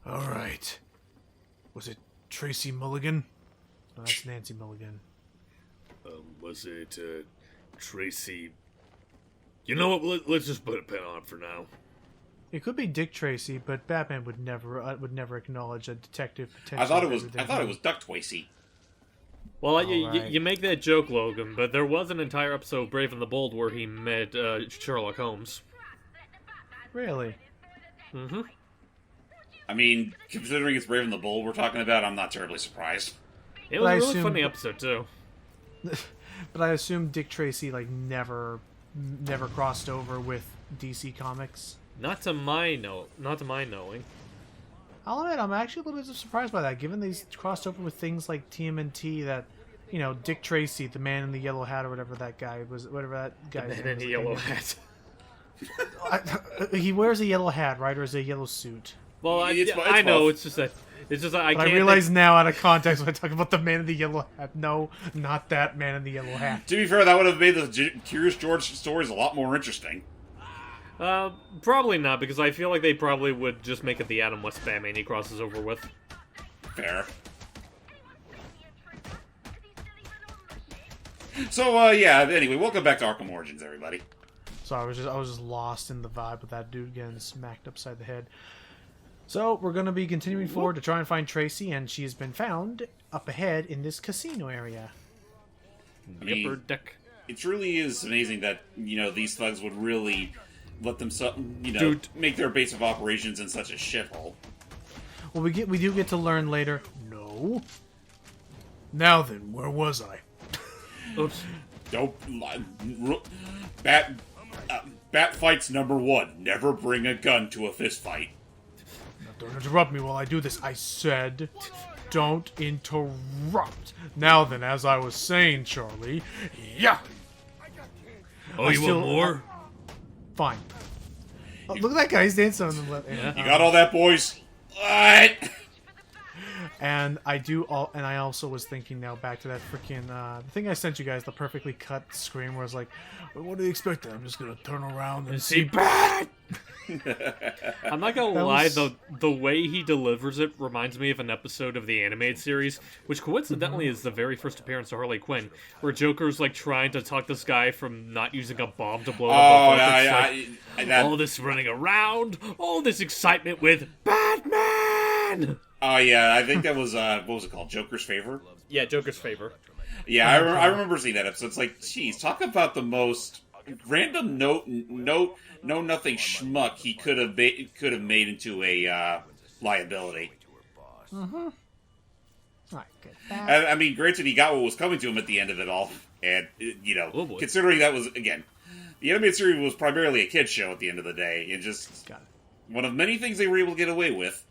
All right. Was it Tracy Mulligan? No, that's Nancy Mulligan. Was it, Tracy... You know what, let's just put a pin on it for now. It could be Dick Tracy, but Batman would never acknowledge a detective potential. I thought it was Duck Tracy. Well, you make that joke, Logan, but there was an entire episode of Brave and the Bold where he met Sherlock Holmes. Really? Mm-hmm. I mean, considering it's Brave and the Bold we're talking about, I'm not terribly surprised. It was a really funny episode, too. But I assume Dick Tracy, like, never crossed over with DC Comics. Not to my knowing. I'll admit, I'm actually a little bit surprised by that, given these crossed over with things like TMNT that, you know, Dick Tracy, the man in the yellow hat or whatever that guy was, whatever that guy The man in the yellow hat. He wears a yellow hat, right, or is it a yellow suit? Well, I know, it's just that I can't... I realize now, out of context, when I talk about the man in the yellow hat, no, not that man in the yellow hat. To be fair, that would have made the Curious George stories a lot more interesting. Probably not, because I feel like they probably would just make it the Adam West Batman he crosses over with. Fair. So, yeah, anyway, welcome back to Arkham Origins, everybody. So I was just lost in the vibe with that dude getting smacked upside the head. So we're going to be continuing forward to try and find Tracy, and she's been found up ahead in this casino area. I mean, it truly is amazing that, you know, these thugs would really let them, make their base of operations in such a shithole. Well, we do get to learn later. No. Now then, where was I? Oops. Bat fights #1. Never bring a gun to a fist fight. Now, don't interrupt me while I do this. I said, don't interrupt. Now then, as I was saying, Charlie, yeah. Oh, you want more? Fine. Oh, look at that guy. He's dancing on the left. Yeah. You got all that, boys? What? And I also was thinking now back to that freaking the thing I sent you guys, the perfectly cut scream where it's like, what do you expect? I'm just gonna turn around and see Bat. I'm not gonna lie, the way he delivers it reminds me of an episode of the animated series, which coincidentally is the very first appearance of Harley Quinn, where Joker's like trying to talk this guy from not using a bomb to blow up. All this running around, all this excitement with Batman. Oh, yeah, I think that was, what was it called? Joker's Favor? Yeah, Joker's Favor. Yeah, I remember seeing that episode. It's like, geez, talk about the most random nothing schmuck he could have made into a liability. Mm-hmm. I get that. I mean, granted, he got what was coming to him at the end of it all. And, you know, considering that was, again, the animated series was primarily a kid's show at the end of the day. And just one of many things they were able to get away with.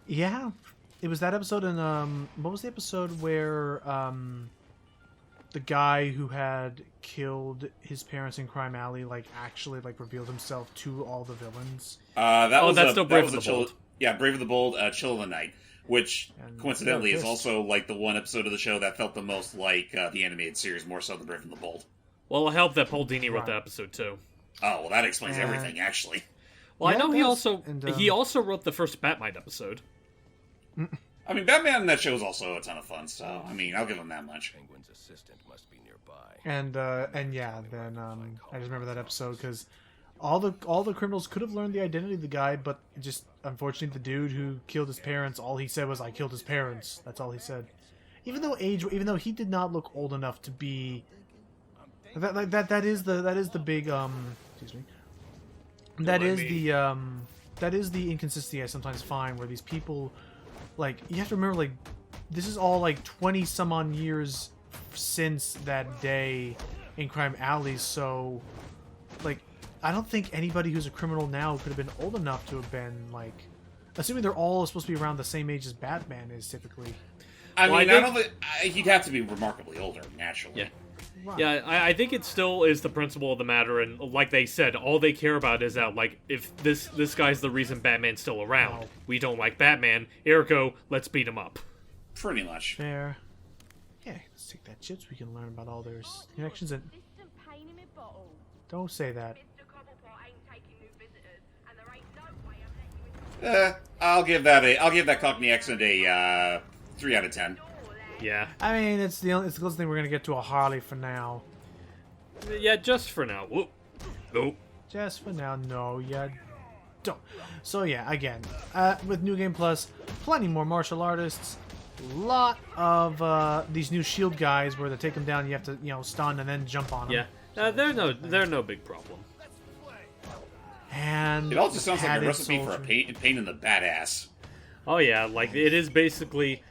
Yeah, it was that episode in, what was the episode where, the guy who had killed his parents in Crime Alley, like, actually, like, revealed himself to all the villains? That's still Brave of the Bold. Yeah, Brave of the Bold, Chill of the Night, which, coincidentally, is also, like, the one episode of the show that felt the most like the animated series, more so than Brave of the Bold. Well, it helped that Paul Dini wrote that episode, too. Oh, well, that explains everything, actually. Well, yeah, I know he also wrote the first Batmite episode. I mean, Batman in that show is also a ton of fun, so, I mean, I'll give him that much. Penguin's assistant must be nearby. And yeah, then, I just remember that episode, because all the criminals could have learned the identity of the guy, but just, unfortunately, the dude who killed his parents, all he said was, I killed his parents. That's all he said. Even though he did not look old enough to be... That is the big, excuse me. That is the inconsistency I sometimes find, where these people... Like, you have to remember, like, this is all, like, 20-some-on years since that day in Crime Alley, so, like, I don't think anybody who's a criminal now could have been old enough to have been, like... Assuming they're all supposed to be around the same age as Batman is, typically. I don't think... He'd have to be remarkably older, naturally. Yeah. Right. Yeah, I think it still is the principle of the matter, and like they said, all they care about is that, like, if this guy's the reason Batman's still around. We don't like Batman, ergo, let's beat him up. Pretty much. Fair. Yeah, let's take that chip so we can learn about all their connections and... Don't say that. I'll give that Cockney accent a 3 out of 10. Yeah. I mean, it's the closest thing we're gonna get to a Harley for now. Yeah, just for now. Whoop. Nope. Just for now, no, yeah, don't. So yeah, again, with New Game Plus, plenty more martial artists. Lot of these new shield guys where they take them down, you have to stun and then jump on them. Yeah, they're no big problem. And it also sounds like a recipe soldier. for a pain in the badass. Oh yeah, like it is basically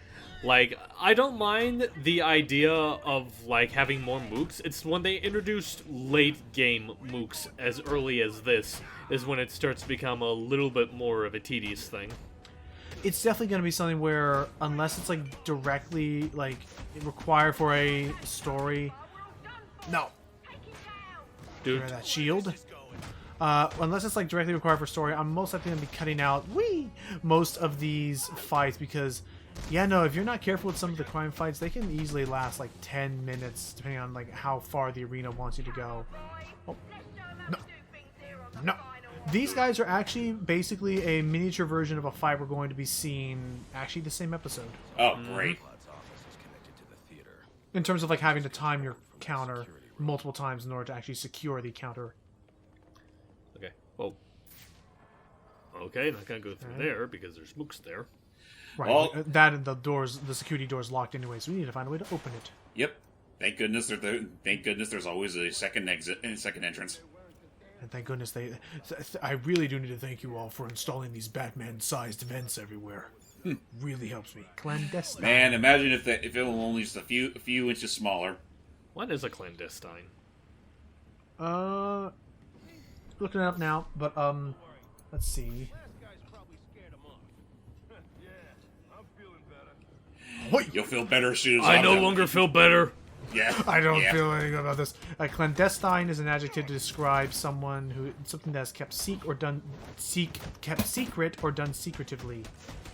like I don't mind the idea of like having more mooks. It's when they introduced late game mooks as early as this is when it starts to become a little bit more of a tedious thing. It's definitely going to be something where, unless it's like directly like required for a story, no, Dude, that shield. Unless it's like directly required for story, I'm most likely going to be cutting out most of these fights because, yeah, no, if you're not careful with some of the crime fights, they can easily last like 10 minutes depending on like how far the arena wants you to go. Oh, no. These guys are actually basically a miniature version of a fight we're going to be seeing actually the same episode. Oh, great. In terms of like having to time your counter multiple times in order to actually secure the counter. okay. Well, okay, not gonna go through there because there's mooks there. Right. Well, that and the security door's locked anyway, so we need to find a way to open it. Yep. Thank goodness there's always a second exit and second entrance. And thank goodness I really do need to thank you all for installing these Batman-sized vents everywhere. Really helps me. Clandestine. Man, imagine if it were only just a few inches smaller. What is a clandestine? Looking it up now, but let's see. You'll feel better as soon as I I'm no done. longer feel better. Yeah. I don't yeah. feel anything about this. Clandestine is an adjective to describe something that's kept kept secret or done secretively,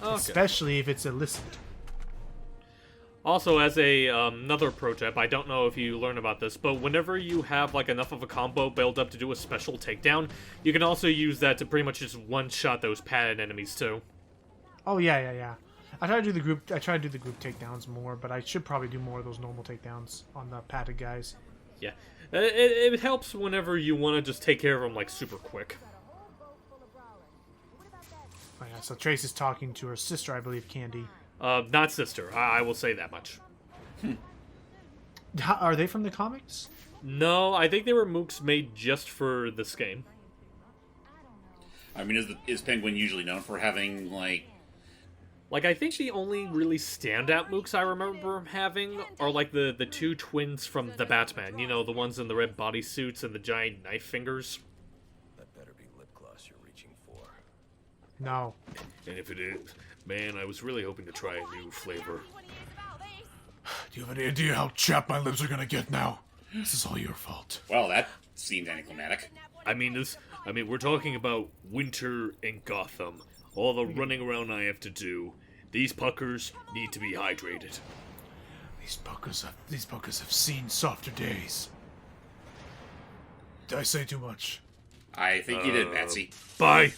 especially if it's illicit. Also, as a another pro tip, I don't know if you learn about this, but whenever you have like enough of a combo build up to do a special takedown, you can also use that to pretty much just one-shot those padded enemies too. Oh yeah. I try to do the group takedowns more, but I should probably do more of those normal takedowns on the padded guys. Yeah, it helps whenever you want to just take care of them like super quick. Oh yeah, so Trace is talking to her sister, I believe, Candy. Not sister. I will say that much. Are they from the comics? No, I think they were mooks made just for this game. I mean, is Penguin usually known for having Like, I think the only really standout mooks I remember having are, like, the two twins from the Batman. You know, the ones in the red bodysuits and the giant knife fingers. That better be lip gloss you're reaching for. No. And if it is, man, I was really hoping to try a new flavor. Do you have any idea how chapped my lips are gonna get now? This is all your fault. Well, that seemed anticlimactic. I mean, we're talking about winter in Gotham. All the running around I have to do. These puckers need to be hydrated. These puckers have seen softer days. Did I say too much? I think you did, Patsy. Bye!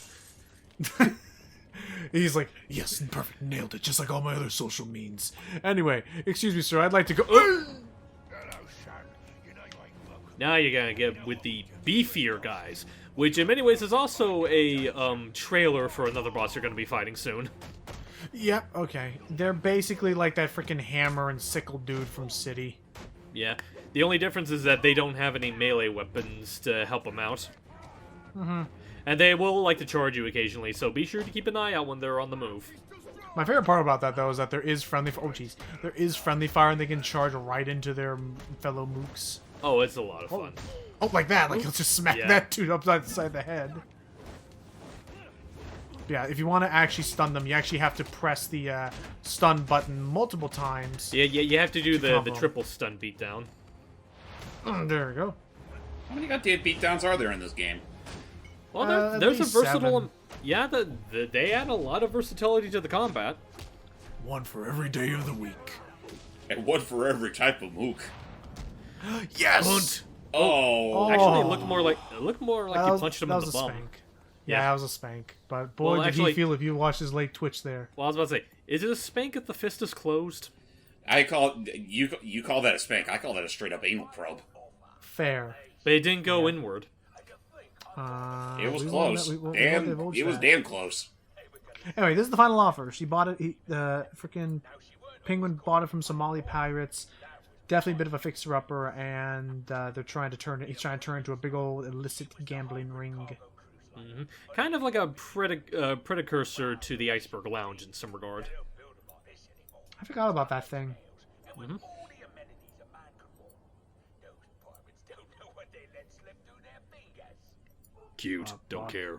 He's like, yes, perfect, nailed it, just like all my other social means. Anyway, excuse me, sir, I'd like to go... Now you're gonna get with the beefier guys, which in many ways is also a trailer for another boss you're gonna be fighting soon. Yep, okay. They're basically like that freaking hammer and sickle dude from City. Yeah, the only difference is that they don't have any melee weapons to help them out. Mm-hmm. And they will like to charge you occasionally, so be sure to keep an eye out when they're on the move. My favorite part about that, though, is that there is friendly... Oh, jeez. There is friendly fire, and they can charge right into their fellow mooks. Oh, it's a lot of fun. Oh, like that. Like, he'll just smack that dude upside the head. Yeah, if you want to actually stun them, you actually have to press the stun button multiple times. Yeah, you have to do the combo. triple stun beatdown. There we go. How many goddamn beatdowns are there in this game? Well, there's a versatile... 7. Yeah, they add a lot of versatility to the combat. One for every day of the week. And one for every type of mook. Yes! Hunt. Oh. Actually, it looked more like you was- punched him that in the was a bum. spank. Yeah, that was a spank. But boy, Well, did actually- he feel if you watched his late twitch there. Well, I was about to say, is it a spank if the fist is closed? I call you call that a spank. I call that a straight up anal probe. Fair. But it didn't go inward. It was we close. won't Damn, divulge it was that. damn close. Anyway, this is the final offer. She bought it. Freaking Penguin bought it from Somali pirates. Definitely a bit of a fixer-upper, and they're trying to turn it. He's trying to turn it into a big old illicit gambling ring. Mm-hmm. Kind of like a precursor to the Iceberg Lounge in some regard. I forgot about that thing. Mm-hmm. Cute. Don't care.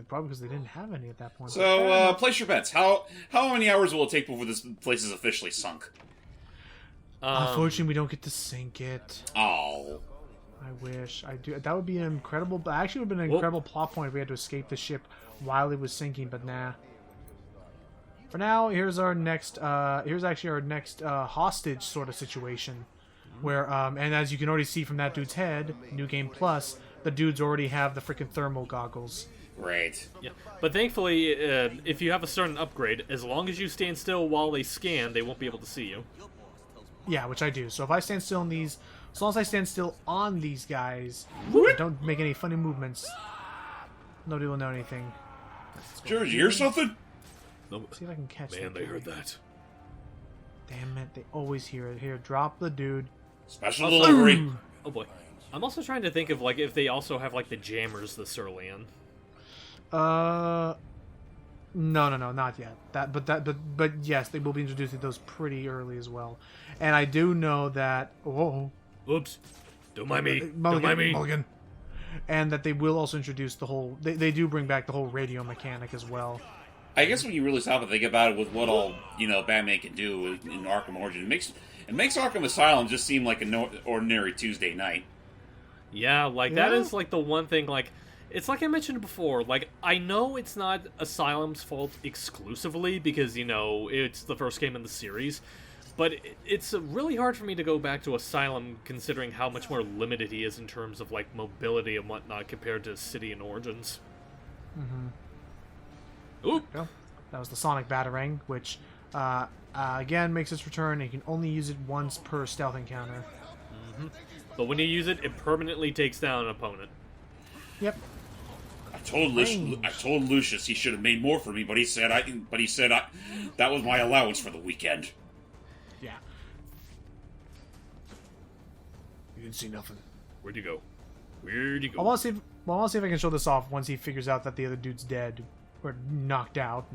Probably because they didn't have any at that point. So, place your bets. How many hours will it take before this place is officially sunk? Unfortunately, we don't get to sink it. Oh. I wish. I do. That would be an incredible. Actually, would have been an incredible plot point if we had to escape the ship while it was sinking. But nah. For now, here's our next. Here's actually our next hostage sort of situation, where and as you can already see from that dude's head, New Game Plus, the dudes already have the freaking thermal goggles. Right. Yeah, but thankfully, if you have a certain upgrade, as long as you stand still while they scan, they won't be able to see you. Yeah, which I do. So if I stand still on these, as long as I stand still on these guys, and don't make any funny movements, nobody will know anything. George, you hear something? See if I can catch Man, that they dude. heard that. Damn it, they always hear it. Here, drop the dude. Special delivery. Oh boy. I'm also trying to think of like if they also have like the jammers this early in. No, not yet. But yes, they will be introducing those pretty early as well. And I do know that. Whoa. Oops. Don't mind me. Mulligan, Don't mind me. Mulligan. And that they will also introduce the whole. They do bring back the whole radio mechanic as well. I guess when you really stop and think about it, with what all Batman can do in Arkham Origin, it makes Arkham Asylum just seem like an ordinary Tuesday night. Yeah, like that is like the one thing. Like, it's like I mentioned before. Like, I know it's not Asylum's fault exclusively because it's the first game in the series, but it's really hard for me to go back to Asylum considering how much more limited he is in terms of like mobility and whatnot compared to City and Origins. Mm-hmm. Oop. That was the Sonic Batarang, which again makes its return. You can only use it once per stealth encounter. Mm-hmm. But when you use it, it permanently takes down an opponent. Yep. I told Lucius he should have made more for me, but he said that was my allowance for the weekend. Yeah. You didn't see nothing. Where'd you go? Where'd you go? I want to see if I can show this off once he figures out that the other dude's dead. Or knocked out.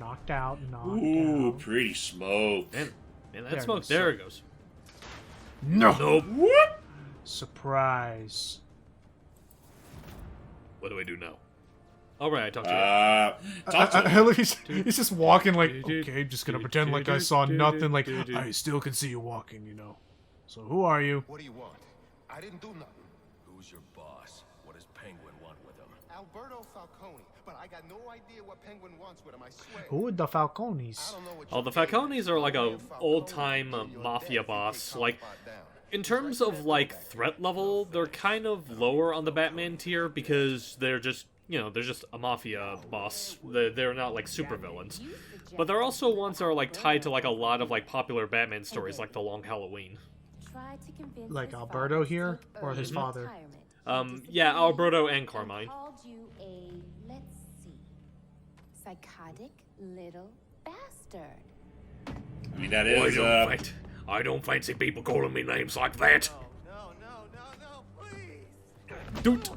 Ooh, pretty smoke. Man, that There smoke. it is. There it goes. No! Nope. What? Surprise. What do I do now? All right, I talked to you. Talk to him. Look, he's just walking like, okay, just gonna pretend like I saw nothing. Like, I still can see you walking, So who are you? What do you want? I didn't do nothing. Who's your boss? What does Penguin want with him? Alberto Falcone, but I got no idea what Penguin wants with him, I swear. Who are the Falcones? I don't know what Oh, the Falcones are like a old-time mafia boss. Like, in terms of like threat level, they're kind of lower on the Batman tier because they're just a mafia boss. They're not like super villains, but they're also ones that are like tied to like a lot of like popular Batman stories, like The Long Halloween. Like Alberto here, or his father? Yeah, Alberto and Carmine. Called you a, let's see, psychotic little bastard. I mean, that is. I don't fancy people calling me names like that. No, please. Dude.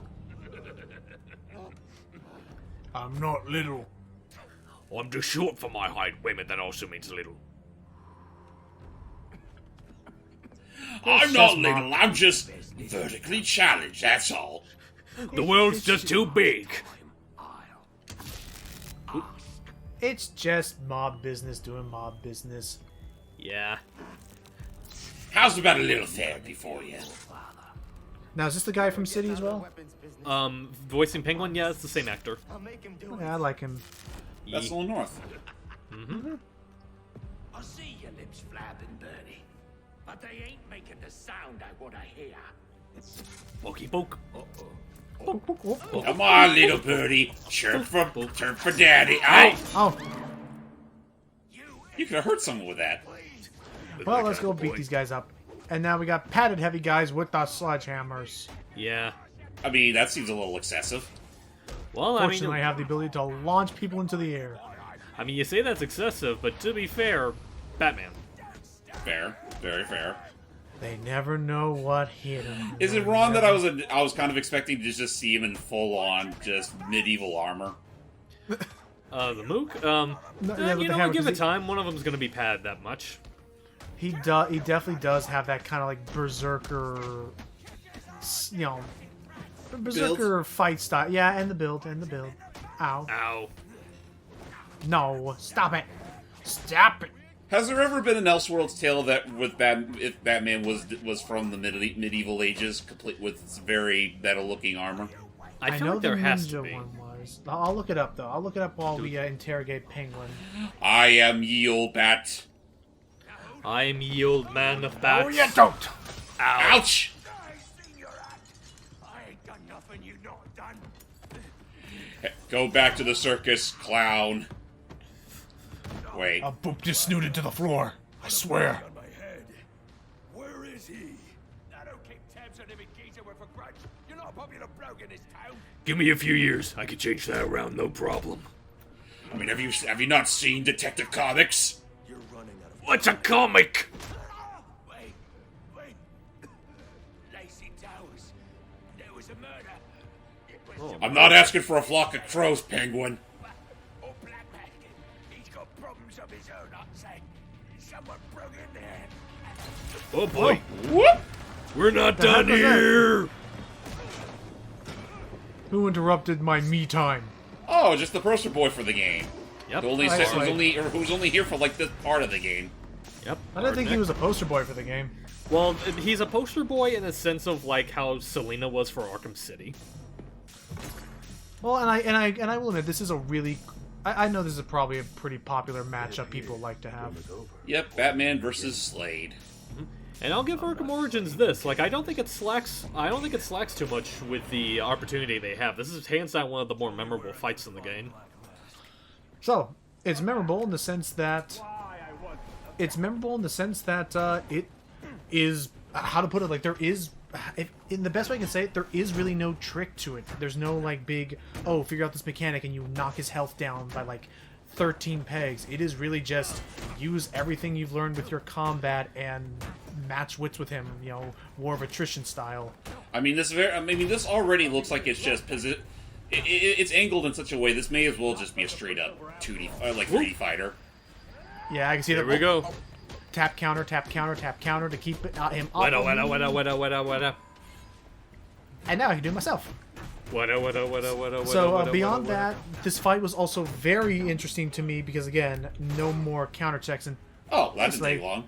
I'm not little. I'm just short for my height. Women, that also means little. I'm not little. I'm just vertically challenged. That's all. The world's just too big. It's just mob business doing mob business. Yeah. How's about a little therapy for you? Now, is this the guy from City as well? Voicing Penguin, yeah, it's the same actor. I'll make him do Yeah, I like him. That's a little north. Mm-hmm. I see your lips flapping, Bernie, but they ain't making the sound I want to hear. Pokey poke. Come on, little birdie. Chirp for daddy. Ow! Oh, You could have hurt someone with that. well, let's go beat these guys up. And now we got padded heavy guys with the sledgehammers. Yeah. I mean, that seems a little excessive. Well, I Fortunately, I mean, have the ability to launch people into the air. you say that's excessive, but to be fair, Batman. Fair. Very fair. They never know what hit them. Is it wrong that I was kind of expecting to just see him in full-on, just medieval armor? The Mook? yeah, with the hammer, give 'cause it time. One of them's gonna be padded that much. He definitely does have that kind of like berserker, berserker fight style. Yeah, and the build. Ow. Ow. No, stop it. Stop it. Has there ever been an Elseworlds tale that with if Batman was from the medieval ages, complete with very metal-looking armor? I feel know like there the has to ninja be. one was. I'll look it up though. I'll look it up while we interrogate Penguin. I am ye old bat. I am ye old man of bats. Oh, you don't. Ouch! I ain't done nothing you not done. Go back to the circus, clown. Wait. I'll boop this snoot into the floor. I swear. On my head. Where is he? I don't keep tabs on every geezer with a grudge. You're not a popular bloke in this town. Give me a few years. I can change that around, no problem. I mean, have you not seen Detective Comics? You're running out of... What's a comic? Wait. Lacey Towers. There was a murder. It was I'm not asking for a flock of crows, Penguin. or Black Magic. He's got problems of his own, I'd say. Someone broke in there. Oh boy, Whoop! we're not The heck done was that? here. Who interrupted my me time? Oh, just the poster boy for the game. Yep. Who's only here for like this part of the game. Yep. I didn't think he was a poster boy for the game. Well, he's a poster boy in the sense of like how Selena was for Arkham City. Well, and I will admit this is a really. I know this is probably a pretty popular matchup people like to have. Yep, Batman versus Slade. And I'll give Arkham Origins this. Like, I don't think it slacks too much with the opportunity they have. This is hands down one of the more memorable fights in the game. So it's memorable in the sense that it is how to put it. Like there is, in the best way I can say it, there is really no trick to it. There's no like big figure out this mechanic and you knock his health down by like 13 pegs. It is really just use everything you've learned with your combat and match wits with him. War of attrition style. I mean, this already looks like it's just it's angled in such a way. This may as well just be a straight up 2D, like 3D fighter. Yeah, I can see that. Here we go. Tap counter, tap counter, tap counter to keep him up. Wada. And now I can do it myself. Wada. So beyond that, this fight was also very interesting to me because again, no more counter checks and Oh, that didn't take like- long.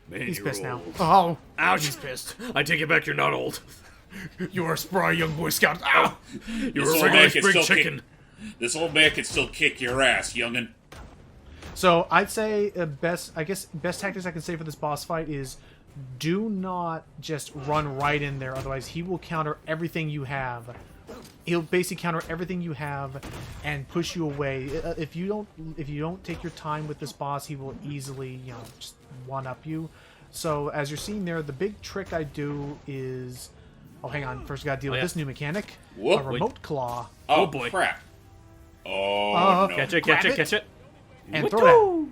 Man, he's you're pissed now. old. Oh, Ouch. he's pissed. I take it back. You're not old. You're a spry young Boy Scout. Ow! You're This a old regular man can spring still chicken. This old man can still kick your ass, youngin'. So I'd say best tactics I can say for this boss fight is do not just run right in there. Otherwise, he will counter everything you have. He'll basically counter everything you have and push you away. If you don't take your time with this boss, he will easily just one up you. So as you're seeing there, the big trick I do is hang on. First, got to deal with this new mechanic, Whoop. a remote claw, Oh, boy. crap. Oh, no. Catch it. and throw that.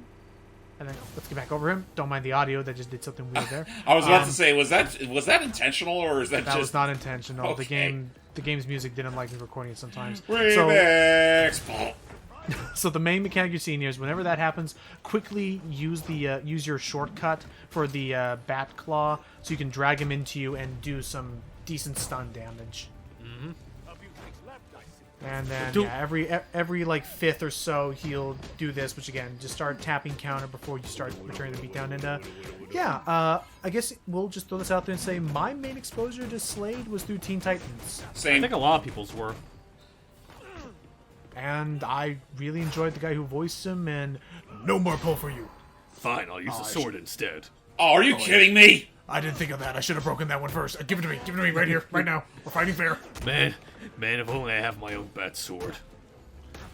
And then let's get back over him. Don't mind the audio. That just did something weird there. I was about to say, was that intentional, or is that That just... was not intentional. Okay. The game's music didn't like me recording it sometimes. Remix! So the main mechanic you're seeing here is whenever that happens, quickly use your shortcut for the bat claw, so you can drag him into you and do some decent stun damage. And then every like fifth or so he'll do this, which again just start tapping counter before you start returning the beatdown. And I guess we'll just throw this out there and say my main exposure to Slade was through Teen Titans, I Same. think a lot of people's were. and I really enjoyed the guy who voiced him. And no more pull for you. Fine, I'll use the sword instead. Oh, are you kidding me? I didn't think of that. I should have broken that one first. Give it to me. Give it to me right here, right now. We're fighting fair. Man, if only I have my own bat sword.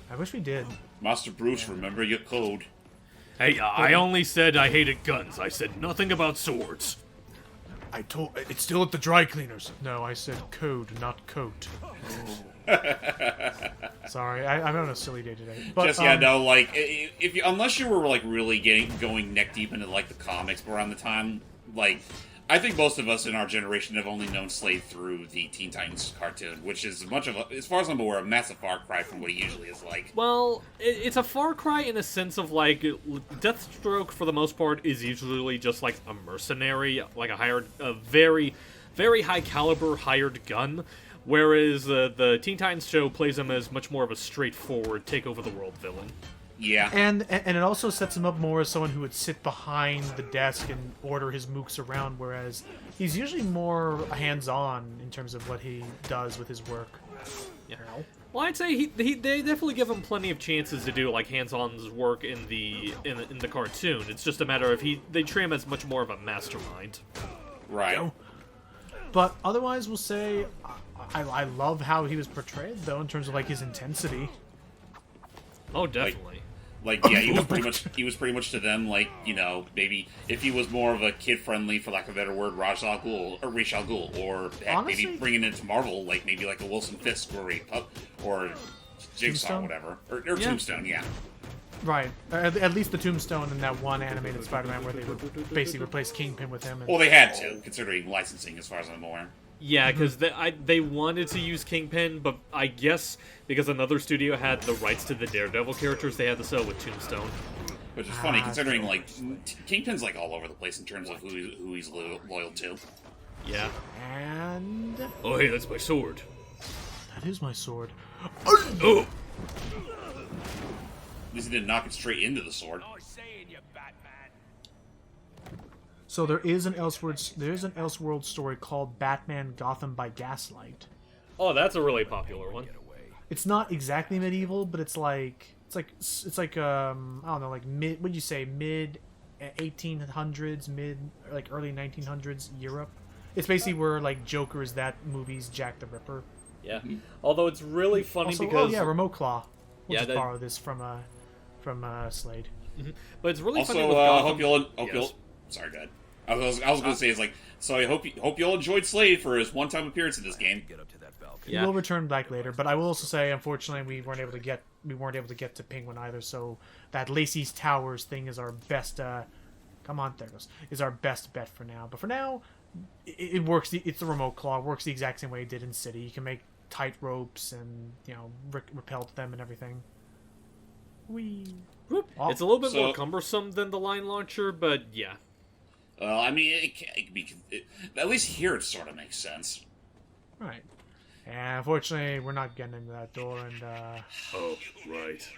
I wish we did. Master Bruce, remember your code. Hey, I only said I hated guns. I said nothing about swords. I told... It's still at the dry cleaners. No, I said code, not coat. Sorry, I'm on a silly day today. But, Just, like, if you, unless you were, like, really going neck deep into, like, the comics around the time, like... I think most of us in our generation have only known Slade through the Teen Titans cartoon, which is much of, as far as I'm aware, a massive far cry from what he usually is like. Well, it's a far cry in a sense of, like, Deathstroke, for the most part, is usually just, like, a mercenary, like a very, very high-caliber hired gun, whereas the Teen Titans show plays him as much more of a straightforward, take-over-the-world villain. Yeah. And it also sets him up more as someone who would sit behind the desk and order his mooks around, whereas he's usually more hands-on in terms of what he does with his work. Yeah. Well, I'd say they definitely give him plenty of chances to do like hands-on work in the cartoon. It's just a matter of they treat him as much more of a mastermind. Right. But otherwise, we'll say I love how he was portrayed, though, in terms of like his intensity. Oh, definitely. Like, yeah, he was pretty much to them, like, you know, maybe if he was more of a kid-friendly, for lack of a better word, Ra's al Ghul, or heck, Honestly, maybe bringing it to Marvel, like, maybe like a Wilson Fisk or Jigsaw, Tombstone? whatever. Or Tombstone, yeah. Right. At least the Tombstone in that one animated Spider-Man where they would basically replace Kingpin with him. Well, they had to, considering licensing, as far as I'm aware. Yeah, because they wanted to use Kingpin, but I guess because another studio had the rights to the Daredevil characters, they had to sell with Tombstone. Which is funny, considering, like, Kingpin's, like, all over the place in terms of who he's loyal to. Yeah. And... Oh, hey, that's my sword. That is my sword. Oh! At least he didn't knock it straight into the sword. Nice seeing you, Batman. So there is an Elseworld story called Batman Gotham by Gaslight. Oh, that's a really popular one. It's not exactly medieval, but it's like I don't know, like mid 1800s, early 1900s Europe. It's basically where like Joker is that movie's Jack the Ripper. Yeah. Although it's really funny Also, because Remote Claw. We'll Yeah, just borrow this from Slade. but it's really Also, funny with Gotham. hope you'll. Sorry, go ahead. I was going to say, it's like, so I hope you all enjoyed Slade for his one-time appearance in this game. Get up to that balcony. Yeah. We'll return back later, but I will also say, unfortunately, we weren't able to get to Penguin either. So that Lacey's Towers thing is our best. Come on, there it goes. Is our best bet for now. But for now, it works. It's the Remote Claw. It works the exact same way it did in City. You can make tight ropes and repel to them and everything. Whee. Oh, It's a little bit more cumbersome than the line launcher, but yeah. I mean, it can be. At least here it sort of makes sense. right. And unfortunately, we're not getting into that door, and Oh, right.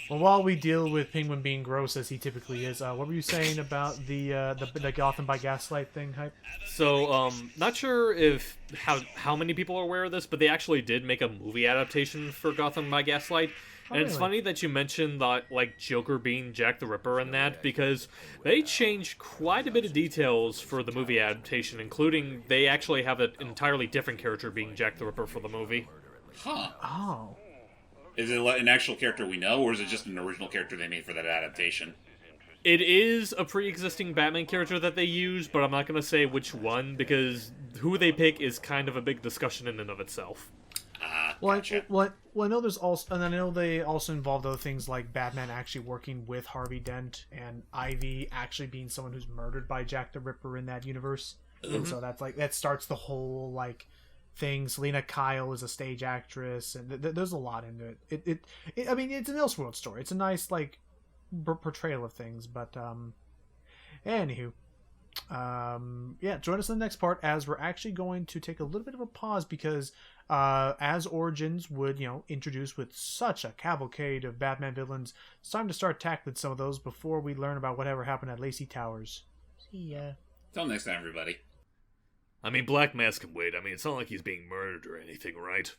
well, while we deal with Penguin being gross as he typically is, what were you saying about the Gotham by Gaslight thing, Hype? So, not sure if how many people are aware of this, but they actually did make a movie adaptation for Gotham by Gaslight. And it's funny that you mentioned that, like, Joker being Jack the Ripper and that, because they changed quite a bit of details for the movie adaptation, including they actually have an entirely different character being Jack the Ripper for the movie. Huh. Oh. Is it an actual character we know, or is it just an original character they made for that adaptation? It is a pre-existing Batman character that they use, but I'm not going to say which one, because who they pick is kind of a big discussion in and of itself. Gotcha. Well, I know there's also, and I know they also involved other things like Batman actually working with Harvey Dent and Ivy actually being someone who's murdered by Jack the Ripper in that universe, and so that starts the whole like thing. Selena Kyle is a stage actress, and there's a lot into it. I mean, it's an Elseworld story. It's a nice like portrayal of things, but anywho. Join us in the next part as we're actually going to take a little bit of a pause because as Origins would, introduce with such a cavalcade of Batman villains, it's time to start tackling some of those before we learn about whatever happened at Lacey Towers. See ya. Till next time, everybody. I mean, Black Mask can wait. I mean, it's not like he's being murdered or anything, right?